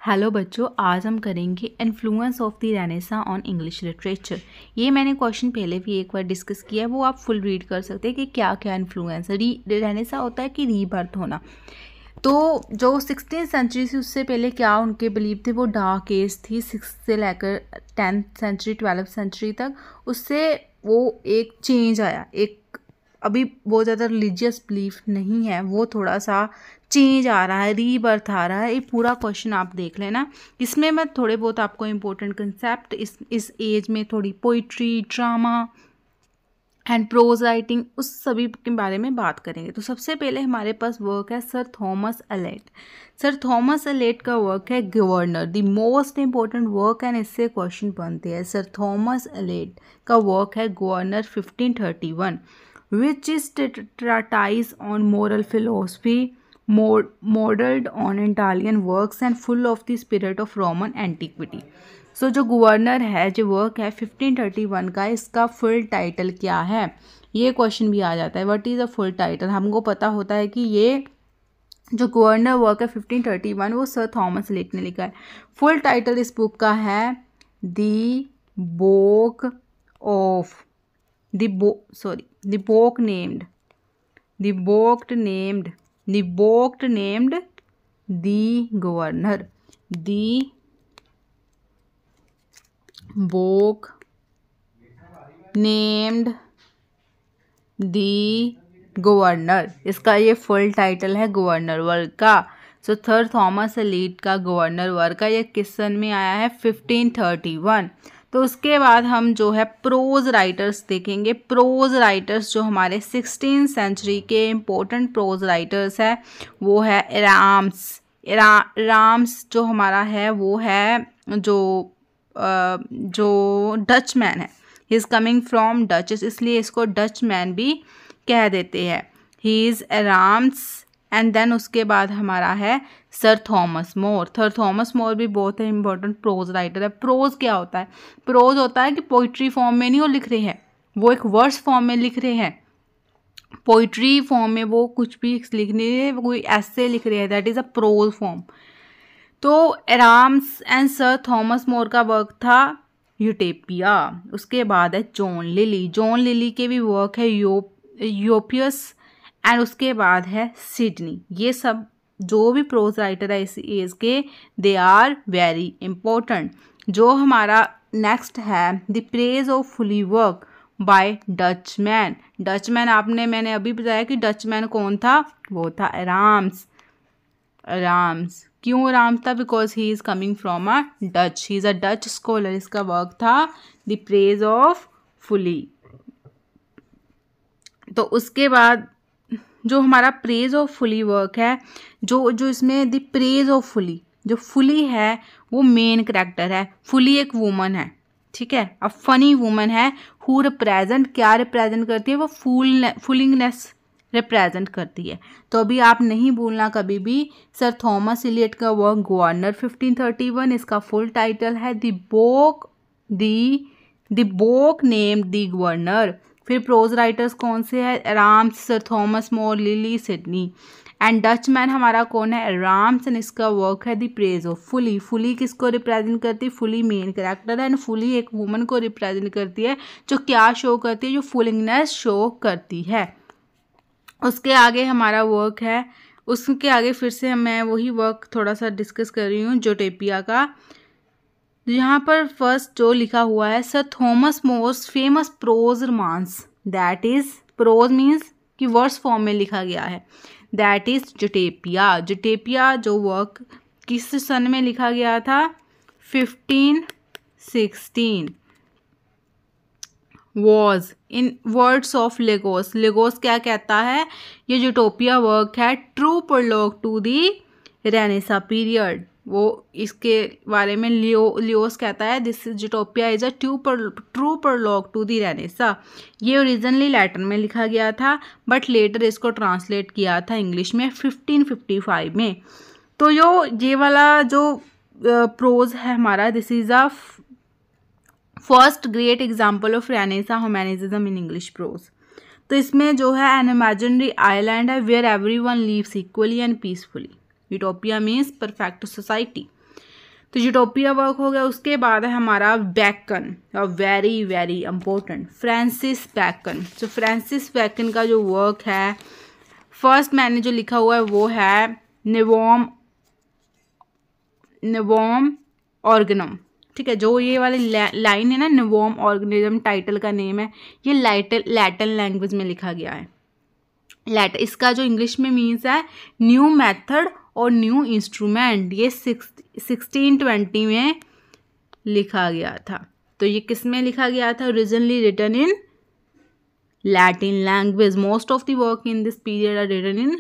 Hello बच्चों, आज हम करेंगे influence of the Renaissance on English literature. ये मैंने क्वेश्चन पहले भी एक बार डिस्कस किया है, वो आप फुल रीड कर सकते हैं कि क्या क्या इन्फ्लुएंस है। रेनेसा होता है कि रीबर्थ होना। तो जो 16th सेंचुरी से उससे पहले क्या उनके बिलीव थे, वो डार्क एज थी 6 से लेकर 10th सेंचुरी 12th सेंचुरी तक। उससे वो एक चेंज आया, एक अभी बहुत ज़्यादा रिलीजियस बिलीफ नहीं है, वो थोड़ा सा चेंज आ रहा है, रीबर्थ आ रहा है। ये पूरा क्वेश्चन आप देख लेना। इसमें मैं थोड़े बहुत आपको इंपॉर्टेंट कंसेप्ट इस एज में थोड़ी poetry, drama and pros writing, उस सभी के बारे में बात करेंगे। तो सबसे पहले हमारे पास वर्क है sir Thomas AILET. Sir Thomas AILET का वर्क है governor, the most important work, and इससे क्वेश्चन बनते हैं। सर थॉमस एलेट का वर्क है governor 1531, which is treatise on moral philosophy, modeled on Italian works and full of the spirit of Roman antiquity. सो जो governor है, जो work है 1531 का, इसका फुल टाइटल क्या है, ये क्वेश्चन भी आ जाता है। What is a full title? हमको पता होता है कि ये जो गवर्नर वर्क है 1531 वो सर थॉमस एलेट ने लिखा है। फुल टाइटल इस बुक का है the book of the book named the governor, the book named the governor, इसका ये फुल टाइटल है गवर्नर वर्क का। सो सर थॉमस एलेट का गवर्नर वर्क का ये किस सन में आया है? 1531। तो उसके बाद हम जो है प्रोज राइटर्स देखेंगे। प्रोज राइटर्स जो हमारे 16th सेंचुरी के इम्पोर्टेंट प्रोज राइटर्स है वो है राम्स जो हमारा है वो है जो डच मैन है। He is coming from Dutch, इसलिए इसको डच मैन भी कह देते हैं। He is Rams. And then उसके बाद हमारा है sir Thomas More. Sir Thomas More भी बहुत ही इंपॉर्टेंट प्रोज राइटर है। प्रोज क्या होता है? प्रोज होता है कि पोइट्री फॉर्म में नहीं वो लिख रहे हैं, वो एक वर्स फॉर्म में लिख रहे हैं। पोइट्री फॉर्म में वो कुछ भी लिख नहीं रहे, कोई ऐसे लिख रहे हैं, that is a prose form. तो राम्स एंड सर थॉमस मोर का वर्क था यूटोपिया। उसके बाद है जॉन लिली। जॉन लिली के भी वर्क है यूरोपियस, एंड उसके बाद है सिडनी। ये सब जो भी प्रोज राइटर है इस एज के, दे आर वेरी इंपॉर्टेंट। जो हमारा नेक्स्ट है the praise of fully work by Dutchman. Dutchman मैंने अभी बताया कि डचमैन कौन था, वो था राम्स। क्यों राम्स था? Because he is coming from a Dutch, he is a Dutch scholar. इसका वर्क था द प्रेज ऑफ फुली। तो उसके बाद जो हमारा प्रेज ऑफ फुली वर्क है, जो इसमें द प्रेज ऑफ फुली, जो फुली है वो मेन कैरेक्टर है। फुली एक वुमन है, ठीक है, अब फनी वुमन है। हु रिप्रेजेंट, क्या रिप्रेजेंट करती है? वो फुलिंगनेस रिप्रेजेंट करती है। तो अभी आप नहीं भूलना कभी भी, सर थॉमस एलियट का वर्क गवर्नर 1531, इसका फुल टाइटल है the book named the governor. फिर प्रोज राइटर्स कौन से हैं? Ram's, sir Thomas more, lily, Sydney. And Dutchman हमारा कौन है? राम्स, एंड इसका वर्क है the praise of fully. Fully किसको रिप्रेजेंट करती है? फुली मेन कैरेक्टर है, एंड फुली एक वुमन को रिप्रेजेंट करती है जो क्या शो करती है? जो फुलिंगनेस शो करती है। उसके आगे हमारा वर्क है, उसके आगे फिर से मैं वही वर्क थोड़ा सा डिस्कस कर रही हूँ यूटोपिया का। यहाँ पर फर्स्ट जो लिखा हुआ है sir Thomas More's famous prose romance, that is prose means कि वर्स फॉर्म में लिखा गया है, दैट इज यूटोपिया। यूटोपिया जो वर्क किस सन में लिखा गया था? 1516। Was in words of Legouis. Legouis क्या कहता है? ये यूटोपिया वर्क है true prologue to the Renaissance period. वो इसके बारे में लियोस कहता है this Utopia is a true prologue to the Renaissance. ये ओरिजिनली लैटिन में लिखा गया था, बट लेटर इसको ट्रांसलेट किया था इंग्लिश में 1555 में। तो ये वाला जो प्रोज है हमारा, this is a first great example of Renaissance humanism in English prose. तो इसमें जो है एन इमेजिनरी आइलैंड है where everyone lives equally and peacefully. Utopia means perfect society. तो यूटोपिया वर्क हो गया। उसके बाद है हमारा Bacon, very very important, Francis Bacon. तो फ्रांसिस बैकन का जो वर्क है, फर्स्ट मैंने जो लिखा हुआ है वो है नवोम ऑर्गेनम। ठीक है, जो ये वाली लाइन है ना, नवोम ऑर्गेनिज्म टाइटल का नेम है, ये लैटिन लैंग्वेज में लिखा गया है। इसका जो इंग्लिश में मीन्स है न्यू मेथड और न्यू इंस्ट्रूमेंट। ये 1620 में लिखा गया था। तो ये किस में लिखा गया था? Originally written in Latin language. Most of the work in this period are written in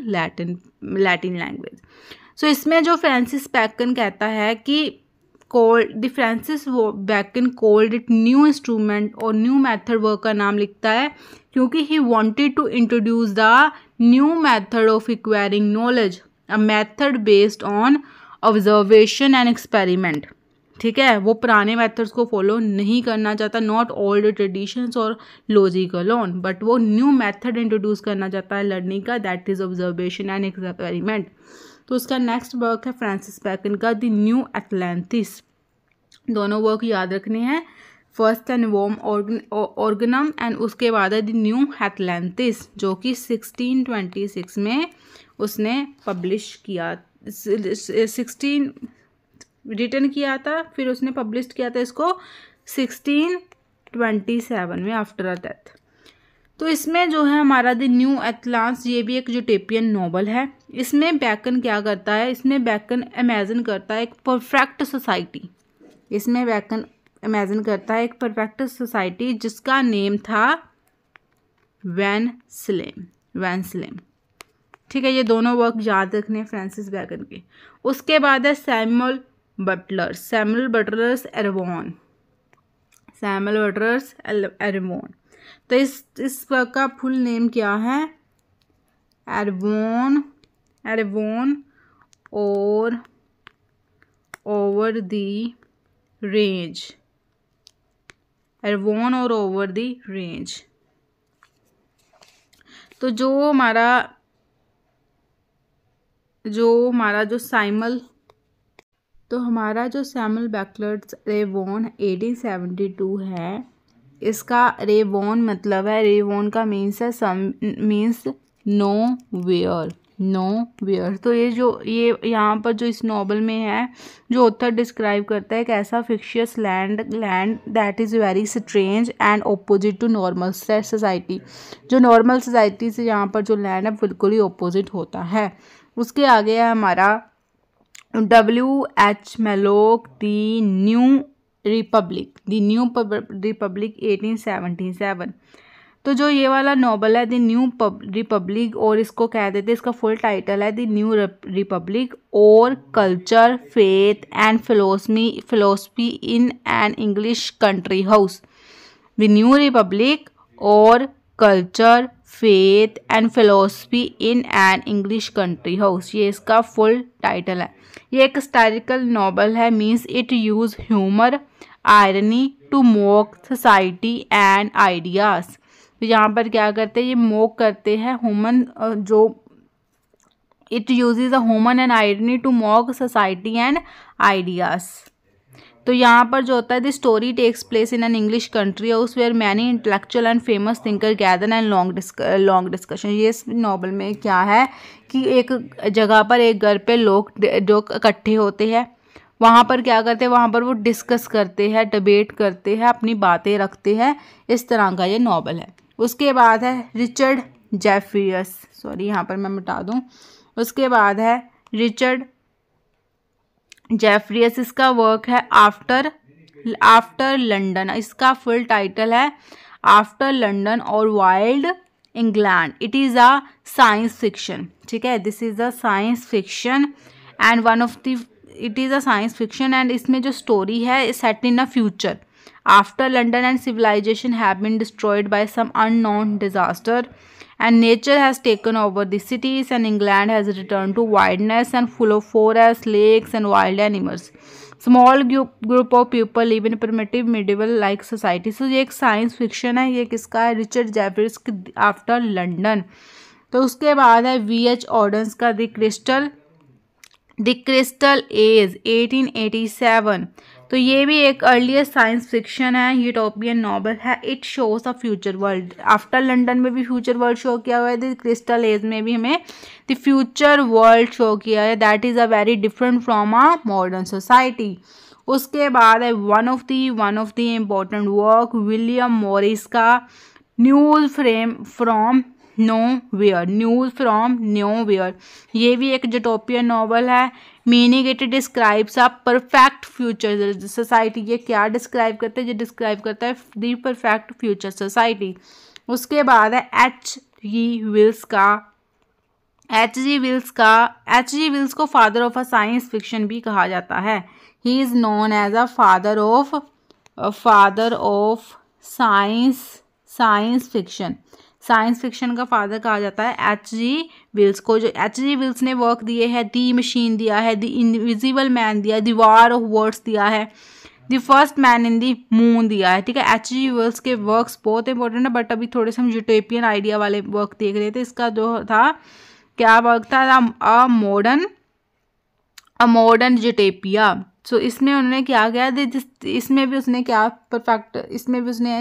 Latin language. So इसमें जो फ्रांसिस बैकन कहता है कि Francis Bacon called it new instrument और न्यू मेथड वर्क का नाम लिखता है क्योंकि he wanted to introduce the new method of acquiring knowledge, a method based on observation and experiment. ठीक है, वो पुराने मेथड्स को फॉलो नहीं करना चाहता, नॉट ओल्ड ट्रेडिशंस और लॉजिक अलोन, बट वो न्यू मेथड इंट्रोड्यूस करना चाहता है लर्निंग का, that is observation and experiment. तो उसका नेक्स्ट वर्क है फ्रांसिस बैकन का द न्यू एटलांटिस। दोनों वर्क याद रखने हैं, फर्स्ट है नवोम ऑर्गेनम एंड उसके बाद है द न्यू एटलांटिस, जो कि 1626 में उसने पब्लिश किया, 16 रिटर्न किया था, फिर उसने पब्लिश किया था इसको 1627 में आफ्टर डेथ। तो इसमें जो है हमारा द न्यू एटलांस, ये भी एक यूटोपियन नॉवल है। इसमें बैकन क्या करता है? इसमें बैकन इमेजिन करता है एक परफेक्ट सोसाइटी। इसमें बैकन इमेजिन करता है एक परफेक्ट सोसाइटी जिसका नेम था वैनस्लेम। ठीक है, ये दोनों वर्क याद रखने फ्रांसिस बैकन के। उसके बाद है सैमुअल बटलर्स एरवॉन। तो इस वर्क का फुल नेम क्या है? एरवॉन और ओवर द रेंज। एरवॉन और ओवर द रेंज। तो जो हमारा जो सैमुअल बटलर्स एरवॉन 1872 है, इसका रेवॉन मतलब है, रेवॉन का मीन्स नो वेयर। तो ये यहाँ पर जो इस नॉवल में है, जो ऑथर डिस्क्राइब करता है एक ऐसा fictitious land that is very strange and opposite to normal society. जो नॉर्मल सोसाइटी से यहाँ पर जो लैंड है बिल्कुल ही ऑपोजिट होता है। उसके आगे है हमारा W.H. Malloc the new Republic 1877। तो जो ये वाला नॉवल है द न्यू रिपब्लिक, और इसको कह देते हैं, इसका फुल टाइटल है the new republic or culture faith and philosophy in an English country house. The new republic or culture faith and philosophy in an English country house, ये इसका full title है। ये एक हिस्टोरिकल नॉवल है, means it use humour irony to mock society and ideas. तो यहाँ पर क्या करते हैं, ये मॉक करते हैं ह्यूमन, जो it uses a humour and irony to mock society and ideas. तो यहाँ पर जो होता है the story takes place in an English country house where many intellectual and famous thinker gather and long discussion. ये इस novel में क्या है कि एक जगह पर, एक घर पे लोग जो इकट्ठे होते हैं, वहाँ पर क्या करते हैं, वहाँ पर वो डिस्कस करते हैं, डिबेट करते हैं, अपनी बातें रखते हैं। इस तरह का ये नॉवल है। उसके बाद है रिचर्ड जेफरियस, सॉरी यहाँ पर मैं मिटा दूँ। उसके बाद है रिचर्ड जेफरियस, इसका वर्क है आफ्टर लंदन। इसका फुल टाइटल है आफ्टर लंदन और wild England. It is a science fiction. ठीक है, this is a science fiction and it is a science fiction and इसमें जो स्टोरी है set in a future after London and civilisation have been destroyed by some unknown disaster and nature has taken over the cities and England has returned to wildness and full of forests, lakes and wild animals. Small group of people live in primitive medieval like society. So ये एक science fiction है। ये किसका है? Richard Jefferies after London. तो उसके बाद है V.H. ऑर्डन्स का the crystal the crystal age 1887। तो ये भी एक अर्लीस्ट साइंस फिक्शन है, यूटोपियन नॉवल है। It shows a future world. After London में भी फ्यूचर वर्ल्ड शो किया हुआ है, द क्रिस्टल एज में भी हमें द फ्यूचर वर्ल्ड शो किया है, that is a very different from a modern society. उसके बाद है one of the important work William Morris का न्यूज़ फ्रॉम नो वेयर। ये भी एक यूटोपियन नॉवल है। Meaning it describes a perfect future society. ये क्या डिस्क्राइब करते हैं? ये डिस्क्राइब करता है द परफेक्ट फ्यूचर सोसाइटी। उसके बाद है एच जी विल्स को father of a science fiction भी कहा जाता है। He is known as a father of science fiction का फादर कहा जाता है एच जी विल्स को। जो एच जी विल्स ने वर्क दिए है, दी मशीन दिया है, द इनविजिबल मैन दिया है, द वार ऑफ वर्ड्स दिया है, the first man in the moon दिया है। ठीक है, एच जी विल्स के वर्क्स बहुत इंपॉर्टेंट है, बट अभी थोड़े से हम यूटोपियन आइडिया वाले वर्क देख रहे थे। इसका जो था क्या वर्क था? A modern utopia. सो इसमें उन्होंने क्या किया, इसमें भी उसने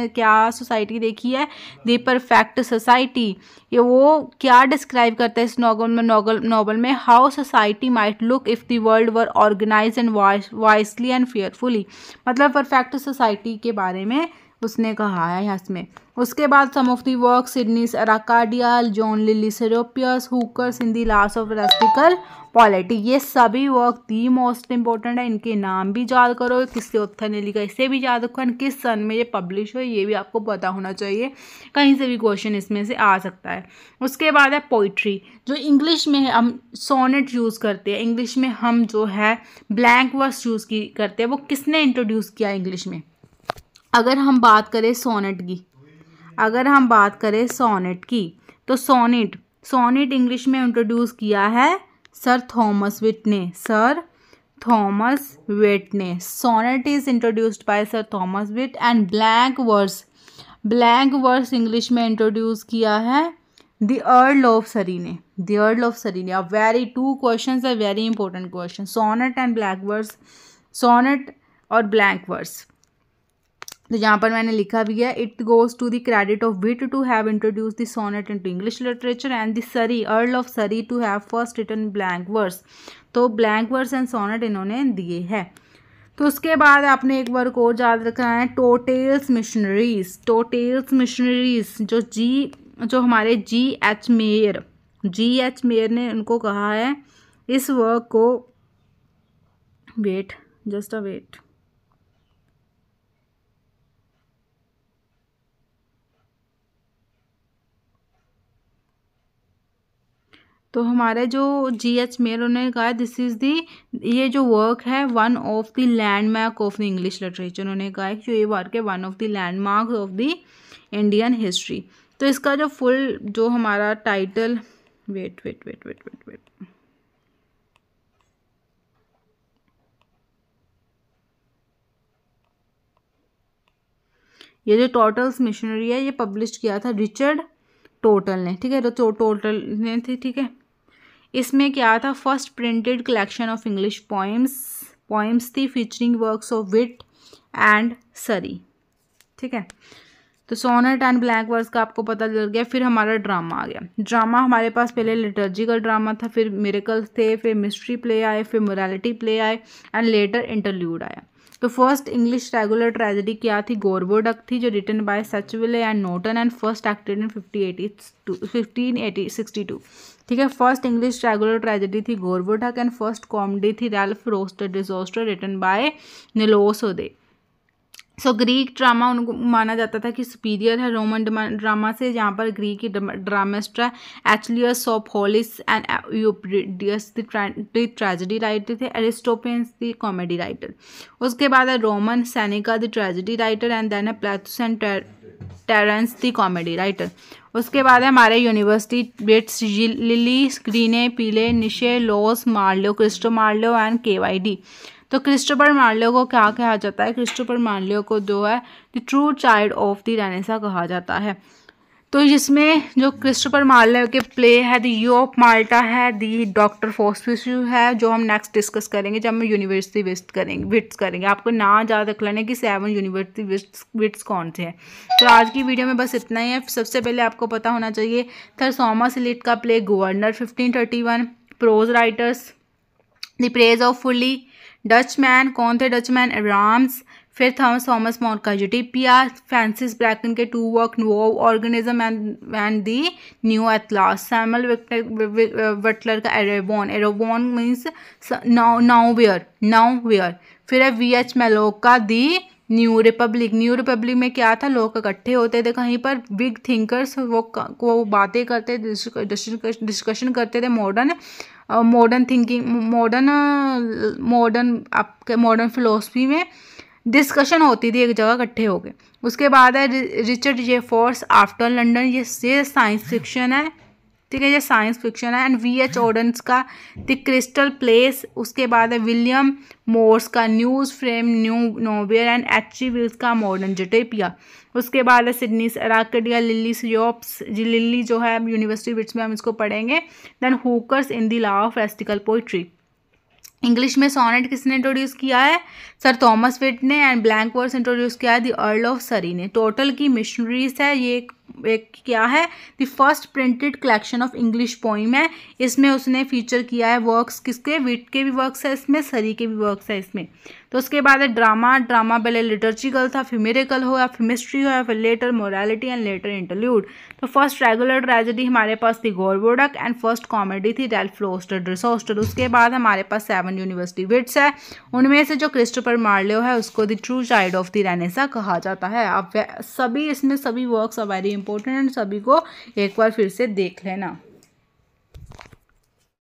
क्या सोसाइटी देखी है? The perfect society. ये वो क्या डिस्क्राइब करता है इस नॉवल में? How society might look if the world were organise and wisely and fairfully. मतलब परफेक्ट सोसाइटी के बारे में उसने कहा है इसमें। उसके बाद some of the work Sidney's Arcadia, John Lyly सेरोपियस, Hooker's in the last of rustical polity. ये सभी वर्क दी मोस्ट इंपॉर्टेंट है। इनके नाम भी याद करो, किस ऑथर ने लिखा इसे भी याद रखो, किस सन में ये पब्लिश हो ये भी आपको पता होना चाहिए। कहीं से भी क्वेश्चन इसमें से आ सकता है। उसके बाद है पोइट्री। जो इंग्लिश में हम सोनेट यूज़ करते हैं, इंग्लिश में हम जो है ब्लैंक वर्स यूज़ करते हैं, वो किसने इंट्रोड्यूस किया इंग्लिश में? अगर हम बात करें सोनेट की, तो सोनेट इंग्लिश में इंट्रोड्यूस किया है सर थॉमस विट ने। Sonnet is introduced by sir Thomas Wyatt. And blank verse English में इंट्रोड्यूस किया है द अर्ल ऑफ सरी ने। Very two questions are very important question, sonnet और ब्लैंक वर्स। तो यहाँ पर मैंने लिखा भी है, it goes to the credit of Wyatt to have introduce the sonnet into English literature and the Surrey Earl of Surrey to have first written blank verse. तो blank verse and sonnet इन्होंने दिए हैं। तो उसके बाद आपने एक work और याद रखना है, टोटेल्स मिशनरीज। जो हमारे जी.एच. मेयर ने उनको कहा है इस वर्क को। वेट। तो हमारे जो जी.एच. मेयर उन्होंने कहा दिस इज़ ये जो वर्क है one of the landmark of the English literature. उन्होंने कहा कि ये वर्क है one of the landmark of the Indian history. तो इसका जो फुल जो हमारा टाइटल, वेट, ये जो टोटल्स मिशनरी है ये पब्लिश किया था रिचर्ड टोटल ने। ठीक है, तो टोटल ने थी। ठीक है, इसमें क्या था? First printed collection of English poems थी featuring works of Wyatt and Surrey. ठीक है, तो सोनेट एंड ब्लैंक वर्स का आपको पता चल गया। फिर हमारा ड्रामा आ गया। ड्रामा हमारे पास पहले लिटर्जिकल ड्रामा था, फिर मिरेकल्स थे, फिर मिस्ट्री प्ले आए, फिर मोरालिटी प्ले आए एंड लेटर इंटरल्यूड आया। तो फर्स्ट इंग्लिश रेगुलर ट्रेजेडी क्या थी? गोरबो डक थी, जो written by Sackville and Norton and first acted in 1562। ठीक है, फर्स्ट इंग्लिश रेगुलर ट्रेजेडी थी Gorboduc and first comedy थी Ralph Roister Doister written by Nicholas Udall. So Greek drama उनको माना जाता था कि सुपीरियर है रोमन ड्रामा से, जहाँ पर ग्रीक की dramatist Aeschylus Sophocles and Euripides the tragedy writer थे, एरिस्टोफेन्स द कॉमेडी राइटर। उसके बाद है Roman Seneca the tragedy writer and then है Plautus and Terence the comedy writer. उसके बाद है हमारे university wits Lyly Greene Peele Nashe Lodge Marlowe Christo Marlowe and KYD। तो क्रिस्टोफर मार्लो को क्या कहा जाता है? क्रिस्टोफर मार्लो को जो है the true child of the Renaissance कहा जाता है। तो तो इसमें जो क्रिस्टोफर मार्ले के प्ले है द यू ऑफ माल्टा है, दी डॉक्टर फॉस्फिसू है, जो हम नेक्स्ट डिस्कस करेंगे जब हम यूनिवर्सिटी विट्स करेंगे। आपको ना ज़्यादा रख लेना कि 7 यूनिवर्सिटी विट्स कौन से हैं। तो आज की वीडियो में बस इतना ही है। सबसे पहले आपको पता होना चाहिए सर थॉमस एलियट का play Governor 1531, prose writers, the praise of folly, Dutchman कौन थे डचमैन, राम्स, फिर थॉमस मोर का यूटिपिया, फ्रांसिस ब्रैकन के 2 work Novum Organum and the New Atlantis, Samuel Butler का एरोबॉन मीन्स नाउवेयर, फिर है VH मैलोक का दी न्यू रिपब्लिक में क्या था, लोग इकट्ठे होते थे कहीं पर, बिग थिंकर्स वो बातें करते, डिस्कशन करते थे, मॉडर्न थिंकिंग, मॉडर्न फिलोसफी में डिस्कशन होती थी एक जगह इकट्ठे हो गए। उसके बाद है Richard Jefferies after London, ये साइंस फिक्शन है, ठीक है, ये साइंस फिक्शन है। एंड VH ऑर्डन्स का द क्रिस्टल प्लेस। उसके बाद है विलियम मोर्स का news from new nowhere and H.G. Wells का मॉडर्न यूटोपिया। उसके बाद है सिडनी अराकडिया लिली सियोप्स, लिली जो है यूनिवर्सिटी विट्स में हम इसको पढ़ेंगे। Then Hooker's in the law of ecclesiastical poetry. English में सोनेट किसने इंट्रोड्यूस किया है, सर थॉमस विट ने। एंड ब्लैंक वर्स इंट्रोड्यूस किया है द अर्ल ऑफ सरी ने। टोटल की मिशनरीज है ये एक क्या है, the first printed collection of English poem है। इसमें उसने फीचर किया है वर्क्स किसके, विट के भी वर्क्स है इसमें, सरी के भी वर्क्स है इसमें। तो उसके बाद है ड्रामा पहले लिटरेचरल था, फिर मिरेकल हो या फिर मिस्ट्री हो या फिर later morality and later interlude. तो फर्स्ट रेगुलर ट्रेजेडी हमारे पास थी गोरबोडक एंड फर्स्ट कॉमेडी थी रैल्फ ड्रिसोस्टर। उसके बाद हमारे पास 7 यूनिवर्सिटी विट्स है, उनमें से जो क्रिस्टोफर मार्लो है उसको the true child of the Renaissance कहा जाता है। अब सभी इसमें सभी वर्क्स आर वेरी इंपॉर्टेंट, सभी को एक बार फिर से देख लेना।